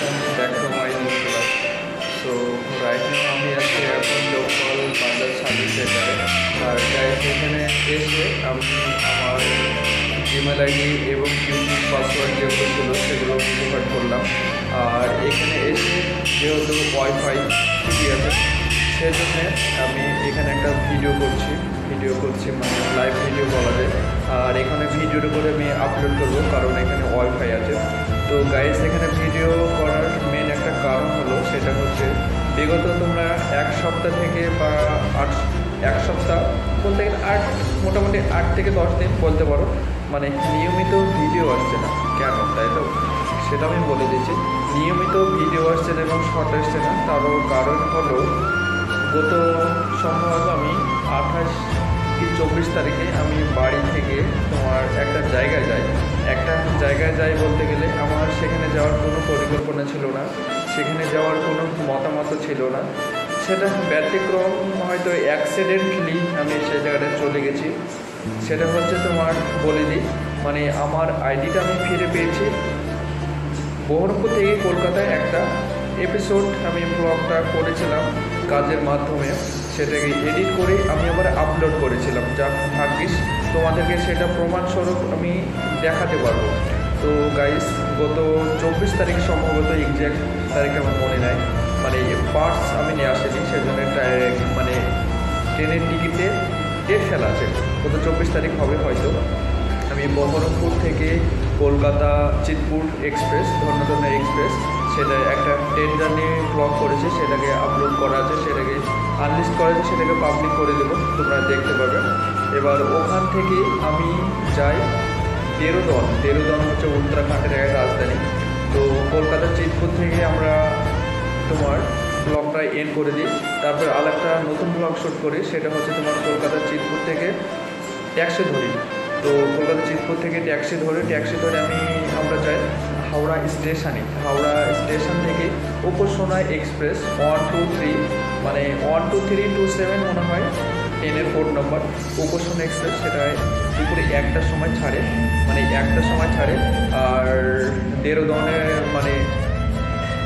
welcome back to my new vlog. So right now আমি আছি এখন লোকাল বাজার সার্ভিস সেন্টারে। আর গাইস এখানে এসে আমি আমার জিমেল আইডি এবং ইউটিউব পাসওয়ার্ড যেগুলো ছিল সেগুলো প্রোভাইড করলাম। আর এখানে এসে যেহেতু ওয়াইফাই ফ্রি আছে সেজন্য আমি এখানে একটা ভিডিও করছি মানে লাইভ ভিডিও বলা যায়। আর এখানে ভিডিওটা করে আমি আপলোড করবো কারণ এখানে ওয়াইফাই আছে। তো গাইস এখানে ভিডিও করার মেন একটা কারণ হলো সেটা হচ্ছে বিগত তোমরা এক সপ্তাহ থেকে বা এক সপ্তাহ বলতে গেলে মোটামুটি 8 থেকে 10 দিন বলতে পারো মানে নিয়মিত ভিডিও আসছে না। কেন তাই তো সেটা আমি বলে দিচ্ছি। নিয়মিত ভিডিও আসছে না এবং শর্ট আসছে না, তারও কারণ হলো গত সম্ভবত আমি 28 কি 24 তারিখে আমি বাড়ি থেকে তোমার একটা জায়গায় যাই বলতে গেলে আমার সেখানে যাওয়ার কোনো পরিকল্পনা ছিল না, সেখানে যাওয়ার কোনো মতামত ছিল না। সেটা ব্যতিক্রম হয়তো অ্যাক্সিডেন্টলি আমি সেই জায়গাটায় চলে গেছি। সেটা হচ্ছে তোমার বলে দিই মানে আমার আইডিটা আমি ফিরে পেয়েছি। বহরমপুর থেকে কলকাতায় একটা এপিসোড আমি ব্লগটা করেছিলাম কাজের মাধ্যমে, সেটাকে এডিট করে আমি আবার আপলোড করেছিলাম। যা ভাগ্যিস তোমাদেরকে সেটা প্রমাণস্বরূপ আমি দেখাতে পারবো। তো গাইস গত 24 তারিখ সম্ভবত এক্স্যাক্ট তারিখ আমার মনে নাই, মানে পার্টস আমি নিয়ে আসিনি সেজন্য মানে ট্রেনের টিকিটে ডেট ফেলা আছে, গত 24 তারিখ হবে হয়তো। আমি বহরমপুর থেকে কলকাতা চিতপুর এক্সপ্রেস ধন্যধন্য এক্সপ্রেস সেটা একটা ট্রেন জার্নি ব্লগ করেছি, সেটাকে আপলোড করা আছে, সেটাকে আনলিস্ট করা আছে, সেটাকে পাবলিক করে দেবো, তোমরা দেখতে পাবে। এবার ওখান থেকে আমি যাই দেহরাদূন হচ্ছে উত্তরাখণ্ডের একটা রাজধানী। তো কলকাতা চিতপুর থেকে আমরা তোমার ব্লগটা এন্ড করে দিই, তারপর আরেকটা নতুন ব্লগ শ্যুট করি। সেটা হচ্ছে তোমার কলকাতা চিতপুর থেকে ট্যাক্সি ধরি। তো কলকাতা চিতপুর থেকে ট্যাক্সি ধরে আমরা যাই হাওড়া স্টেশন থেকে উপসোনায় এক্সপ্রেস 123 মানে 12327 মনে হয় ট্রেনের কোড নম্বর উপসোনা এক্সপ্রেস, সেটা দুপুরে 1টার সময় ছাড়ে। আর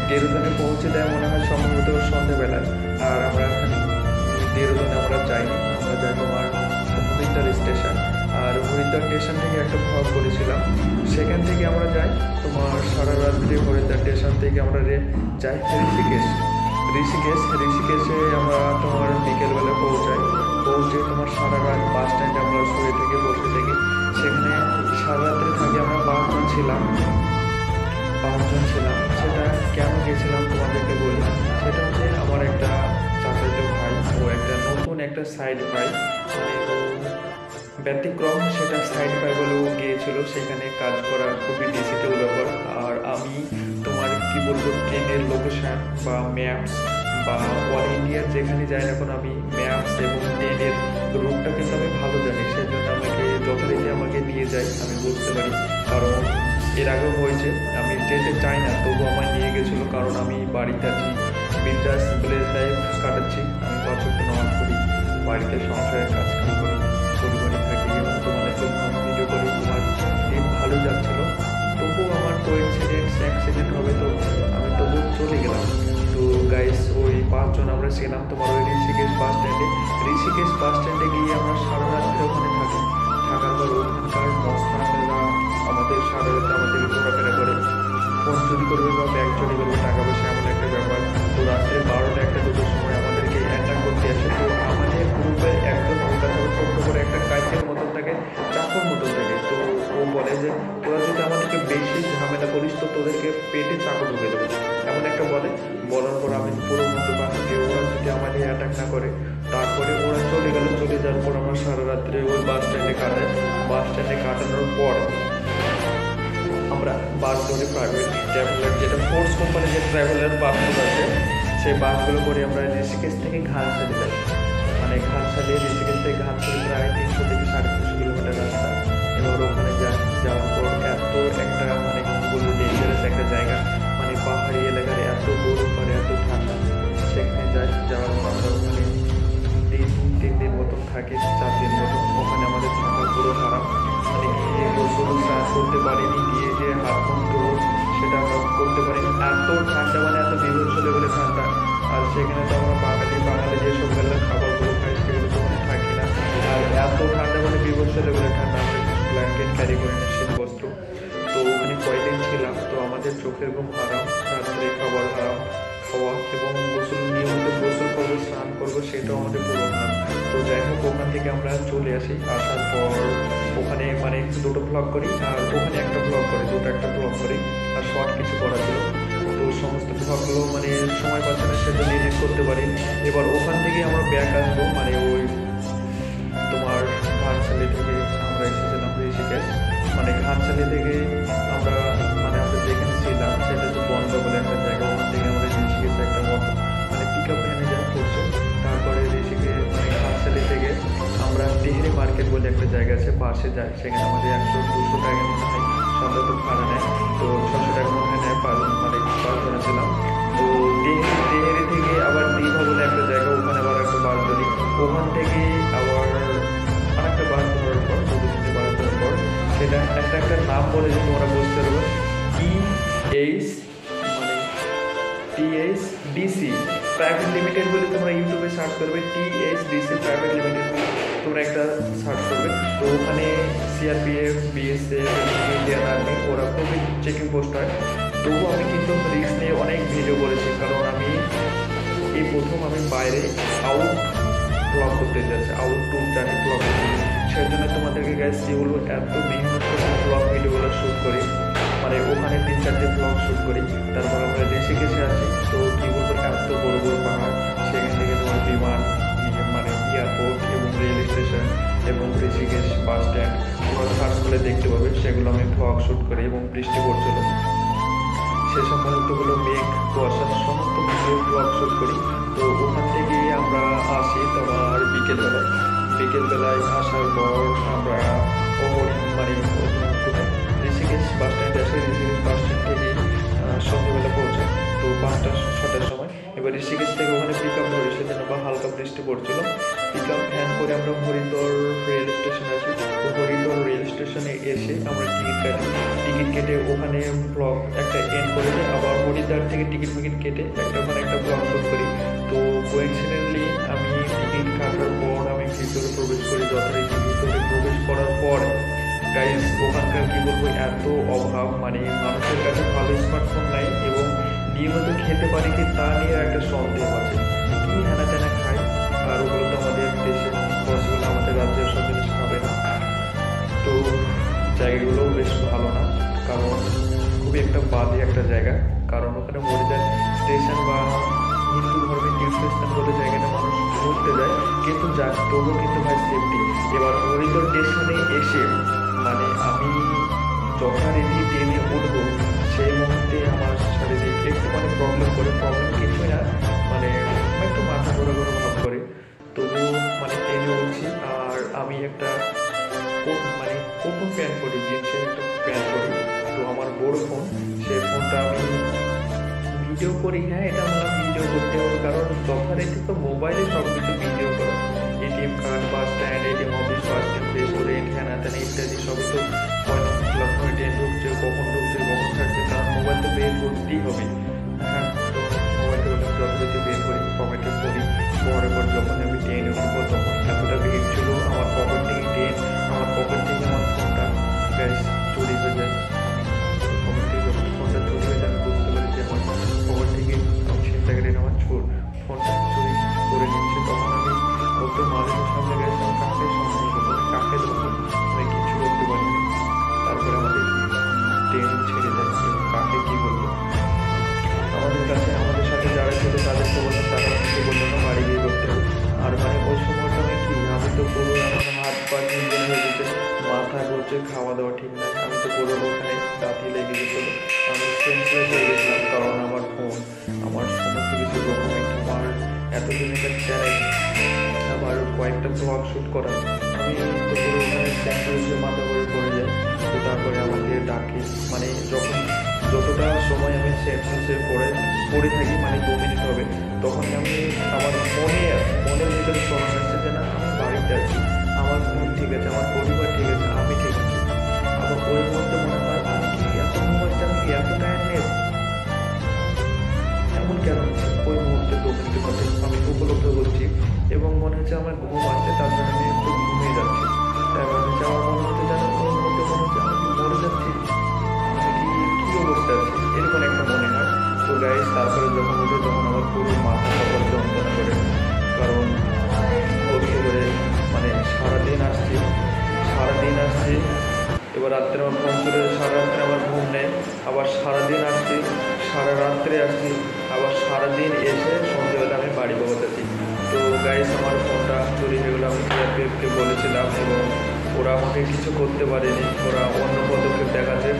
দেহরাদূনে পৌঁছে দেয় মনে হয় সম্ভবত সন্ধ্যেবেলায়। আর আমরা দেহরাদূনে আমরা যাইনি, আমরা যাই তোমার হরিদ্বার স্টেশন। আর হরিদ্বার স্টেশন থেকে একটা ভ্লগ করেছিলাম, সেখান থেকে আমরা যাই তোমার সারা রাত্রি হরিদ্বার স্টেশন থেকে আমরা যাই ঋষিকেশে আমরা তোমার বিকেলবেলা পৌঁছে তোমার সারা রাত বাস স্ট্যান্ডে আমরা বসে থেকে সেখানে সারা রাত্রি থাকি। আমরা 5 জন ছিলাম। সেটা কেন গিয়েছিলাম তোমাদেরকে বললাম, সেটা হচ্ছে আমার একটা চাচাতো ভাই, ও একটা নতুন একটা সাইড পাই মানে ব্যতিক্রম, সেটা সাইড পাই বলে ও গিয়েছিল সেখানে কাজ করা, খুবই ডিজিটাল ব্যাপার। আর আমি তোমার কি বলবো ট্রেনের লোকেশান বা ম্যাপস বা অল ইন্ডিয়ার যেখানে যাই এখন আমি ম্যাপস এবং ট্রেনের রুটটা কিন্তু আমি ভালো জানি, সেজন্য যথারীতি আমাকে নিয়ে যায়, আমি বুঝতে পারি। কারণ এর আগেও হয়েছে আমি যেতে চাই না তবু আমায় নিয়ে গেছিলো, কারণ আমি বাড়িতে আছি, বিন্দাস ভিলেজ লাইফ কাটাচ্ছি। আমি 5 ওয়াক্ত নামাজ পড়ি, বাড়িতে সংসারের কাজকাম করি, পরিবারে থাকি এবং তোমাদেরকে ভিডিও করি। তোমার দিন ভালো যাচ্ছিলো, তবুও আমার অ্যাক্সিডেন্ট হবে, তো আমি তবু চলে গেলাম। তো গাইস ওই 5 জন আমরা ছিলাম তোমার ওই ঋষিকেশ বাস স্ট্যান্ডে গিয়ে আমরা সারা রাত্রে ওখানে থাকার পর ওখানকার মস্তানেরা আমাদের সারা রাতে আমাদেরকে ঘোরাফেরা করে, ফোন চুরি করবে বা ব্যাগ চুরি করবে, টাকা পয়সা এমন একটা ব্যাপার। তো রাত্রে 12টা 1-2টার সময় আমাদেরকে অ্যাটাক করতে আসে। তো আমাদের গ্রুপের একজন ওর কাছে ছোট্ট করে একটা কাঁচের মতন থাকে, চাকুর মতন থাকে। তো ও বলে যে তোরা যদি আমাদেরকে বেশি ঝামেলা করিস তো তোদেরকে পেটে চাকু ঢুকে দেবো, এমন একটা বলার পর আমি পুরো মতো বাকি ওরা যদি আমাদের অ্যাটাক না করে। তারপরে ওরা চলে যাওয়ার পর আমরা সারা রাত্রে ওই বাস স্ট্যান্ডে কাটানোর পর আমরা বাস ধরে প্রাইভেট ট্রাভেলার, যেটা ফোর্স কোম্পানির যে ট্রাভেলার বাসগুলো আছে সেই বাসগুলো করে আমরা ঋষিকেশ থেকে ঘাটশালি যাই। মানে ঋষিকেশ থেকে ঘাটশালি প্রায় 300 থেকে 350 কিলোমিটার রাস্তা। এবার ওখানে যাওয়ার পর এত একটা মানে বলবো ডেঞ্জারাস একটা জায়গা, মানে পাহাড়ি এলাকার এত বরফ আর এত ঠান্ডা। সেখানে যাওয়ার পর আমরা ওখানে 3 দিন মতন থাকি, 4 দিন মতন ওখানে আমাদের থাকা পুরো হারাম। মানে গিয়ে গোসল স্নান করতে পারিনি, গিয়ে যে হাত মুখ ধোবো সেটা আমরা করতে পারিনি, এত চোখের ঘুম হারাম, রাত্রে খাবার হারাম খাওয়া এবং নিয়মিত গোসল করবো, স্নান করবো, সেটাও আমাদের পুরো হারাম। তো যাই হোক, ওখান থেকে আমরা চলে আসি। আসার পর ওখানে মানে দুটো ব্লগ করি, আর ওখানে একটা ব্লগ করি, একটা ব্লগ করি, আর শর্ট কিছু করা ছিল। তো সমস্ত ব্লগগুলো মানে সময় পাচ্ছে না, সেটা এডিট করতে পারি। এবার ওখান থেকে আমরা ব্যাক আসবো, মানে ওই তোমার ঘাটশালি থেকে আমরা এসেছিলাম ঋষিকেশ। মানে ঘাটশালি থেকে আমরা মানে আমরা যেখানে ছিলাম সেটা হচ্ছে বন্ধ বলে একটা জায়গা, ওখান থেকে আমরা ঋষিকেশ একটা মানে পিক আপ ভ্যানে যা করছে। তারপরে ঋষিকেশ মানে ঘাটশালি থেকে আমরা তেহরি মার্কেট বলে একটা জায়গা আছে, পাশে যাই। সেখানে আমাদের 100-200 টাকা মনে হয় সম্ভবত ভাড়া নেয়। তো 600 টাকা মনে হয় নেয় মানে 5 জনে ছিলাম। তো তেহরি থেকে আবার দীঘা বলে একটা জায়গা, ওখানে আবার একটা বাস ধরি। ওখান থেকে আবার আরেকটা বাস ধরার পর, 2-3টে বাস ধরার পর সেটা একটা নাম বলে যে তোমরা বুঝতে পারবে, THDC প্রাইভেট লিমিটেড বলে তোমরা ইউটিউবে সার্চ করবে, THDC প্রাইভেট লিমিটেড তোমরা একটা সার্চ করবে। তো ওখানে CRPF, BSF, ইন্ডিয়ান আর্মি ওরা খুবই চেকিং পোস্ট হয়। তবুও আমি কিন্তু রিস্ক নিয়ে অনেক ভিডিও করেছি, কারণ আমি এই প্রথম আমি বাইরে আউট ব্লগ করতে যাচ্ছি, আউটডোর জার্নি ব্লগ করতে। সেই জন্য তোমাদেরকে গাইস কি বলবো, এত মেহনত করে ব্লগ ভিডিওগুলো শ্যুট করি, মানে ওখানে 3-4টে ব্লগ শ্যুট করি। তারপর আমরা ঋষিকেশে আসি। তো কী বলবো, এত বড় বড় পাহাড়, সেখান থেকে তোমার বিমান, মানে এয়ারপোর্ট এবং রেল স্টেশন এবং ঋষিকেশ বাস স্ট্যান্ড তোমরা সার্চ করে দেখতে পাবে। সেগুলো আমি ব্লগ শ্যুট করি এবং বৃষ্টি পড়ছিল সেসব মুহূর্তগুলো, মেঘ কুয়াশা সমস্ত ভিডিও ব্লগ শ্যুট করি। তো ওখান থেকে আমরা আসি তোমার বিকেলবেলায় আসার পর আমরা মানে ঋষিকেশ বাস স্ট্যান্ডে আসি। ঋষিকেশ বাস স্ট্যান্ড থেকে সন্ধ্যেবেলা পৌঁছাই, তো 5টা-6টার সময়। এবার ঋষিকেশ থেকে ওখানে পিক আপ ধরি, সেদিন বা হালকা বৃষ্টি পড়ছিল। পিক আপ ভ্যান করে আমরা হরিদ্বার রেল স্টেশনে আসি। তো হরিদ্বার রেল স্টেশনে এসে আমরা টিকিট কেটে ওখানে ব্লগ একটা এন্ড করে দিই। আবার হরিদ্বার থেকে টিকিট কেটে একটা ব্লগ শ্যুট করি। তো কোইন্সিডেন্টলি আমি টিকিট কাটার পর আমি ভিতরে প্রবেশ করি। যথারীতি ভিতরে প্রবেশ করার পর গাইজ ওখানকার কী বলবো, এত অভাব, মানে মানুষের কাছে ভালো স্মার্টফোন নাই এবং নিয়মিত খেতে পারি কি তা নিয়ে একটা সন্দেহ আছে। কী হেনা তেনা খায়, আর ওগুলো তো আমাদের দেশে পসিবল, আমাদের রাজ্যের সব জিনিস খাবে না। তো জায়গাগুলোও বেশ ভালো না, কারণ খুবই একটা বাজে একটা জায়গা। কারণ ওখানে হরিদ্বার স্টেশন বা হিন্দু ধর্মের তীর্থস্থান বলে জায়গাটা মানুষ ঘুরতে যায়, কিন্তু যাক তবুও কিন্তু ভাই সেফটি। এবার হরিদ্বার স্টেশনে এসে মানে আমি যথারীতি ট্রেনে উঠবো, সেই মুহূর্তে আমার শারীরিক একটু মানে প্রবলেম কিছুই না, মানে একটু মাথা ঘোরা ভাব করে। তবুও মানে ট্রেনে উঠছি, আর আমি একটা মানে কটন প্যান্ট পরি, জিন্সের একটা প্যান্ট পরি। তো আমার বড় ফোন, সেই ফোনটা আমি ভিডিও করি। হ্যাঁ, এটা আমরা ভিডিও করতে হবে, কারণ যথারীতি তো মোবাইলে সব কিছু ভিডিও করা, ATM card, bus stand, ATM office, bus stand, restaurant, হ্যানা ত্যানা ইত্যাদি সবই তো লখনৌ ট্রেন ঢুকছে, কখন ছাড়ছে, কারণ মোবাইল তো বের করতেই হবে। হ্যাঁ, তো মোবাইলটা যথারীতি বের করি, পকেটে পড়ি। পরে পর যখন আমি ট্রেনে উঠবো তখন এতটা ভিড় ছিল, আমার পকেট থেকে আমার ফোনটা গ্যাস চুরি হয়ে যায়। পকেট থেকে যখন ফোনটা চুরি হয়ে যায়, আমি বুঝতে পারি যে আমার পকেট থেকে আমি ছিনতাইকারীরা আমার ফোনটা চুরি করে নিচ্ছে। তখন আমি কত মানুষের সামনে গেছিলাম, কাকে সন্দেহ করবো, কাকে ধরবো, আমি কিছু করতে পারিনি। তারপরে আমাদের ট্রেন ছেড়ে দেয় এবং কাকে কী বলবো। আমাদের সাথে যারা ছিল তাদেরকে বললাম, তারা আমাকে বললো না, বাড়ি গিয়ে করতে হবে। আর মানে ওই সময়টা আমি কি, আমি তো পুরো আমার হাত পা ঝিমঝিম হয়ে গেছে, মাথা ঘুরছে, খাওয়া দাওয়া ঠিক নাই, আমি তো পুরো ওখানে দাঁতি লেগে গেছিলো। আমি সেন্সলেস হয়ে গেছিলাম, কারণ আমার ফোন, আমার সমস্ত কিছু ডকুমেন্ট, আমার এতদিন একটা চ্যানেল, আবার কয়েকটা ব্লগ শ্যুট করা, আমি তো পুরো ওখানে সেন্সলেস মাথা ঘুরে পড়ে যায়। তো তারপরে আমাকে ডাকে, মানে যতটা সময় আমি সেন্সলেসে পড়ে থাকি, মানে 2 মিনিট হবে, তখন আমি আমার মনের ভিতরে স্মরণ আসছে যে না, আমি বাড়িতে আছি, আমার ফোন ঠিক আছে, আমার পরিবার ঠিক আছে, আমি ঠিক আছি। আবার ওই মুহূর্তে মনে হয় আমি কি এত ঘুমাচ্ছি, আমি কি এত টায়ার্ডনেস, এমন কেন হচ্ছে। ওই মুহূর্তে 2 মিনিটের কথা আমি উপলব্ধ করছি এবং মনে হচ্ছে আমার ঘুম আসছে, তার জন্য আমি একটু ঘুমিয়ে যাচ্ছি। তারপর আমি যাওয়ার মনে হচ্ছে, জানো ওই মুহূর্তে মনে হচ্ছে আমি কি মরে যাচ্ছি, আমি কি অবস্থা আছে, এরকম সারা রাত্রে আসছি, আবার সারাদিন এসে সন্ধ্যেবেলা আমি বাড়ি পৌঁছাচ্ছি। তো গাইস আমার ফোনটা চুরি হয়ে গেলো। আমি সিআরপিএফকে বলেছিলাম এবং ওরা আমাকে কিছু করতে পারেনি, ওরা অন্য পদক্ষেপ দেখাচ্ছে।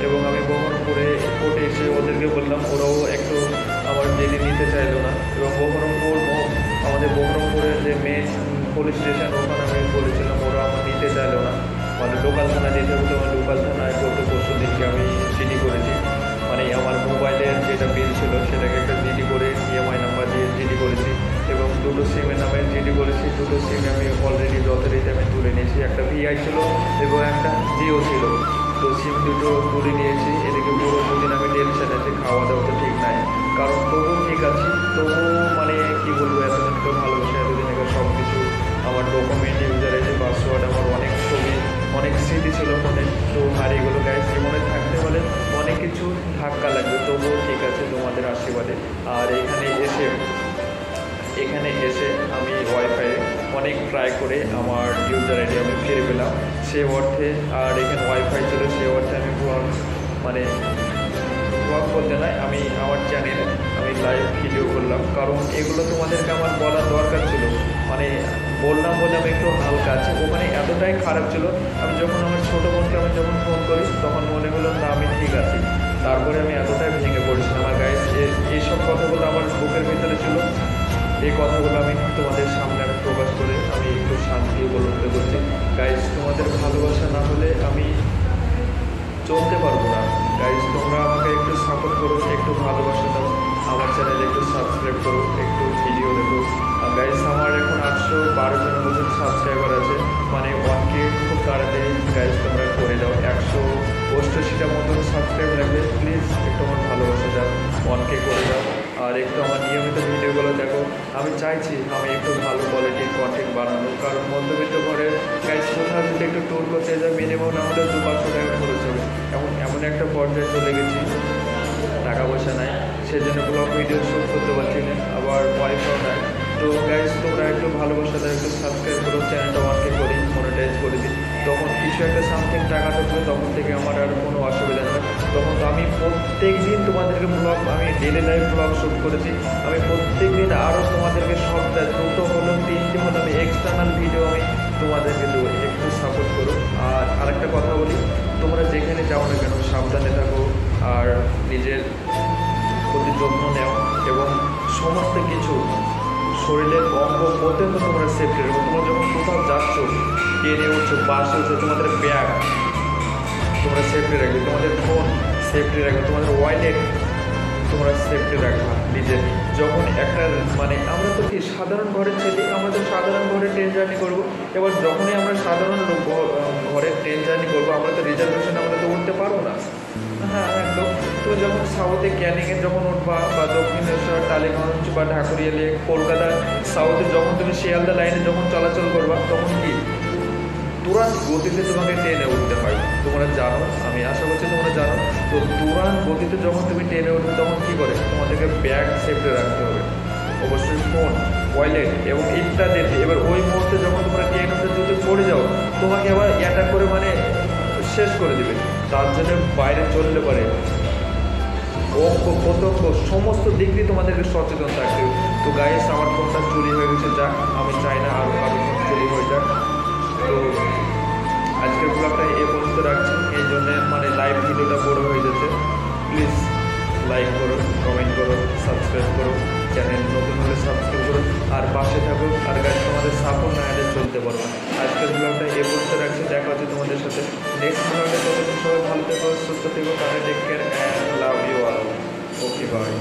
এবং আমি বহরমপুরে কোর্টে এসে ওদেরকে বললাম, ওরাও একটু আমার জেডি নিতে চাইলো না। এবং আমাদের বহরমপুরের যে মেন পুলিশ স্টেশন, ওখানে আমি বলেছিলাম, ওরা আমার নিতে চাইলো না। মানে লোকাল থানা যেতে হতো, লোকাল থানায় গত পরশু দিনকে আমি জিডি করেছি। মানে আমার মোবাইলের যেটা বিল ছিল সেটাকে একটা জিডি করে ইএমআই নাম্বার দিয়ে জিডি করেছি এবং দুটো সিমের নামে জিডি করেছি। দুটো সিম আমি অলরেডি যথারীতি আমি তুলে নিয়েছি। একটা ভিআই ছিল এবং একটা জিও ছিল। তো সিম দুটো তুলে নিয়েছি। এদিকে পুরো দুদিন আমি টেনশন আছে, খাওয়া দাওয়া তো ঠিক নাই, কারণ তবুও ঠিক আছে। তবুও মানে কী বলবো, এতদিনকে ভালোবাসে, এতদিন আগে সব কিছু আমার ডকুমেন্ট, ইউজার আইডি, পাসওয়ার্ড, আমার অনেক ছবি, অনেক স্মৃতি ছিল ফোনে, তো হারিয়ে গেলো। গাইস জীবনে থাকতে হলে অনেক কিছু ধাক্কা লাগবে, তবুও ঠিক আছে তোমাদের আশীর্বাদে। আর এখানে এসে আমি ওয়াইফাই অনেক ট্রাই করে আমার ইউজার আইডি আমি ফিরে পেলাম সে অর্থে। আর এখানে ওয়াইফাই ছিল, সে অর্থে আমি ব্লগ বলতে নয়, আমি আমার চ্যানেলে আমি লাইভ ভিডিও করলাম, কারণ এগুলো তোমাদেরকে আমার বলার দরকার ছিল। মানে বললাম বলে আমি একটু হালকা আছে, ওখানে এতটাই খারাপ ছিল। আমি যখন আমার ছোটো বোনকে আমি যখন ফোন করি তখন মনে হলো না আমি ঠিক আছি, তারপরে আমি এতটাই ভেঙে পড়েছিলাম। আমার গাইস এইসব কথাগুলো আমার বুকের ভিতরে ছিল, এই কথাগুলো আমি তোমাদের সামনে আমি প্রকাশ করে আমি একটু শান্তি উপলব্ধি করছি। গাইস তোমাদের ভালোবাসা না হলে আমি চলতে পারবো না। গাইস তোমরা আমাকে একটু সাপোর্ট করো, একটু ভালোবাসা দাও, আমার চ্যানেলে একটু সাবস্ক্রাইব করো, একটু ভিডিও দেখো। গাইস আমার এখন 812 জনের মতন সাবস্ক্রাইবার আছে, মানে 1K খুব তাড়াতাড়ি গাইস তোমরা করে দাও। 188টা মতন সাবস্ক্রাইব লাগবে, প্লিজ একটু আমার ভালোবাসা দাও, 1K করে দাও। আর একটু আমার নিয়মিত ভিডিওগুলো দেখো। আমি চাইছি আমি একটু ভালো কোয়ালিটির কন্টেন্ট বানাবো, কারণ মধ্যবিত্ত ঘরে গাইস কোথাও যদি একটু ট্যুর করতে যাই মিনিমাম না হলে 200-500 টাকা খরচ হবে। এমন একটা পর্যায়ে চলে গেছি, টাকা পয়সা নাই, সেজন্য ব্লগ ভিডিও শ্যুট করতে পারছি না, আবার ওয়াইফাই নাই। তো গাইস তোমরা একটু ভালোবাসা দাও, একটু সাবস্ক্রাইব করো, চ্যানেলটা 1K করি, মনিটাইজ করে দিই, তখন কিছু একটা সামথিং টাকা ঢুকবে, তখন থেকে আমার আর কোনো অসুবিধা নেই। তখন তো আমি প্রত্যেক দিন তোমাদেরকে ব্লগ, আমি ডেলি লাইভ ব্লগ শ্যুট করেছি, আমি প্রত্যেক দিন আরও তোমাদেরকে সপ্তাহে 2টো হলো 3টে হলো আমি এক্সটার্নাল ভিডিও আমি তোমাদেরকে দেবো, একটু সাপোর্ট করো। আর আরেকটা কথা বলি, তোমরা যেখানে যাও না কেন সাবধানে থাকো, আর নিজের প্রতি যত্ন নেও এবং সমস্ত কিছু শরীরের অঙ্গ প্রত্যন্ত তোমরা সেফটি রাখো। তোমরা যখন কোথাও যাচ্ছ, ট্রেনে উঠছো, বাসে উঠছো, তোমাদের ব্যাগ তোমরা সেফটি রাখবে, তোমাদের ফোন সেফটি রাখবে, তোমাদের ওয়ালেট তোমরা সেফটি রাখবা নিজের। যখন একটা মানে আমরা তো কি সাধারণ ঘরের ছেলে, আমরা তো সাধারণ ঘরে ট্রেন জার্নি করবো। এবার যখনই আমরা সাধারণ ঘরে ট্রেন জার্নি করবো, আমরা তো রিজার্ভেশন আমরা তো উঠতে পারবো না। হ্যাঁ একদম। তো যখন সাউথে ক্যানিংয়ে যখন উঠবা, বা দক্ষিণেশ্বর, টালিগঞ্জ বা ঢাকুরিয়া লেক, কলকাতা সাউথে যখন তুমি শিয়ালদা লাইনে যখন চলাচল করবা, তখন কি তুরান্ত গতিতে তোমাকে ট্রেনে উঠতে হয়। তোমরা জানো, আমি আশা করছি তোমরা জানো। তো তুরান্ত গতিতে যখন তুমি ট্রেনে উঠবে তখন কী করে, তোমাদেরকে ব্যাগ সেফটি রাখতে হবে, অবশ্যই ফোন, ওয়ালেট এবং ইত্যাদি। এবার ওই মুহূর্তে যখন তোমরা ট্রেন উঠে যদি পড়ে যাও, তোমাকে আবার অ্যাটাক করে মানে শেষ করে দেবে। তার জন্য বাইরে চললে পারে অঙ্গ প্রত্যঙ্গ সমস্ত দিক দিয়ে তোমাদেরকে সচেতন থাকতে হবে। তো গাইস আমার ফোনটা চুরি হয়ে গেছে, যাক, আমি চাই না আরও ফোন চুরি হয়ে যাক। তো আজকের ব্লগটা এ পর্যন্ত রাখছি, এই জন্যে মানে লাইভ ভিডিওটা বড় হয়ে যাচ্ছে। প্লিজ লাইক করো, কমেন্ট করো, সাবস্ক্রাইব করো, চ্যানেল নতুন হলে সাবস্ক্রাইব করো, আর পাশে থাকো। আর গাইস তোমাদের সাপোর্ট না হলে চলতে পারবো না। আজকের ব্লগটা এ পর্যন্ত রাখছি, দেখা হচ্ছে তোমাদের সাথে নেক্সট ব্লগে। ততদিন সবাই ভালো থেকো, সুস্থ থেকো, তাহলে take care and love you all. Okay by.